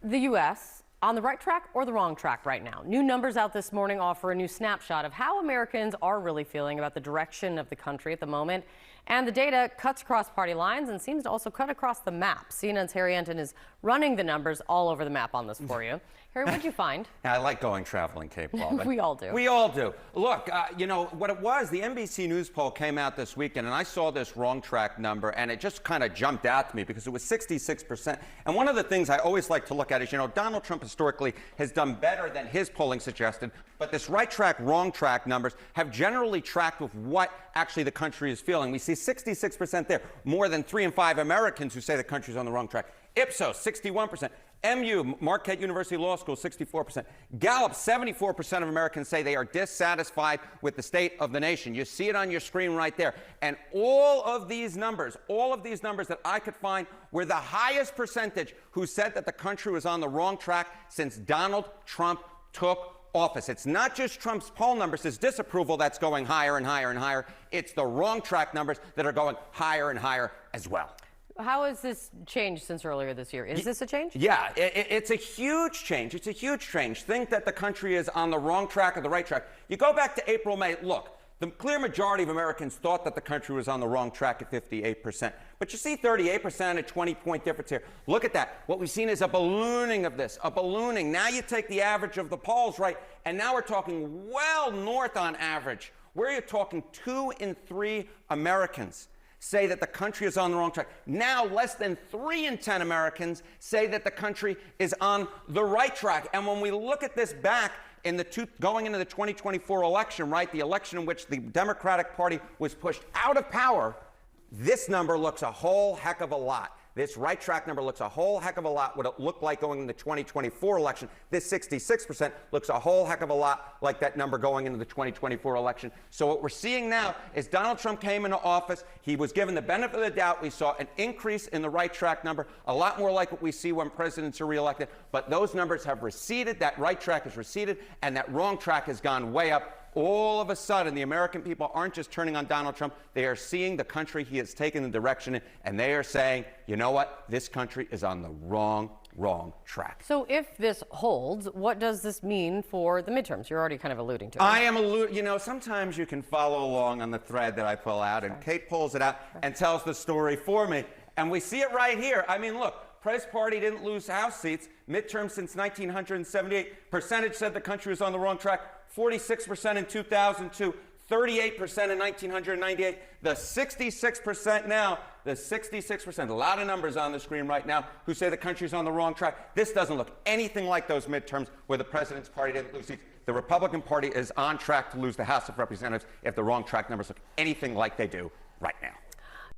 the U.S. on the right track or the wrong track right now? New numbers out this morning offer a new snapshot of how Americans are really feeling about the direction of the country at the moment. And the data cuts across party lines and seems to also cut across the map. CNN's Harry Enton is running the numbers all over the map on this for you. Harry, what'd you find? I like going traveling, Kate Paul. We all do. We all do. Look, you know, what it was, the NBC News poll came out this weekend, and I saw this wrong track number, and it just kind of jumped out to me because it was 66%. And one of the things I always like to look at is, you know, Donald Trump historically has done better than his polling suggested, but this right track, wrong track numbers have generally tracked with what actually the country is feeling. We see 66% there, more than 3 in 5 Americans who say the country's on the wrong track. Ipsos, 61%. MU, Marquette University Law School, 64%. Gallup, 74% of Americans say they are dissatisfied with the state of the nation. You see it on your screen right there. And all of these numbers that I could find were the highest percentage who said that the country was on the wrong track since Donald Trump took office. It's not just Trump's poll numbers, his disapproval that's going higher and higher and higher. It's the wrong track numbers that are going higher and higher as well. How has this changed since earlier this year? Is this a change? Yeah, it's a huge change. It's a huge change. Think that the country is on the wrong track or the right track. You go back to April, May. Look, the clear majority of Americans thought that the country was on the wrong track at 58%. But you see 38%, a 20-point difference here. Look at that. What we've seen is a ballooning of this, a ballooning. Now you take the average of the polls, right, and now we're talking well north on average. Where you're talking 2 in 3 Americans say that the country is on the wrong track. Now, less than 3 in 10 Americans say that the country is on the right track. And when we look at this back in going into the 2024 election, right, the election in which the Democratic Party was pushed out of power, this number looks a whole heck of a lot. This right track number looks a whole heck of a lot what it looked like going into the 2024 election. This 66% looks a whole heck of a lot like that number going into the 2024 election. So what we're seeing now is Donald Trump came into office. He was given the benefit of the doubt. We saw an increase in the right track number, a lot more like what we see when presidents are reelected. But those numbers have receded. That right track has receded, and that wrong track has gone way up. All of a sudden, the American people aren't just turning on Donald Trump. They are seeing the country he has taken the direction in, and they are saying, you know what? This country is on the wrong track. So if this holds, what does this mean for the midterms? You're already kind of alluding to it. I am alluding, you know, sometimes you can follow along on the thread that I pull out, and Kate pulls it out and tells the story for me. And we see it right here. I mean, look, Press Party didn't lose House seats. Midterms since 1978. Percentage said the country was on the wrong track. 46% in 2002, 38% in 1998, the 66% now, the 66%, a lot of numbers on the screen right now who say the country's on the wrong track. This doesn't look anything like those midterms where the president's party didn't lose seats. The Republican Party is on track to lose the House of Representatives if the wrong track numbers look anything like they do right now.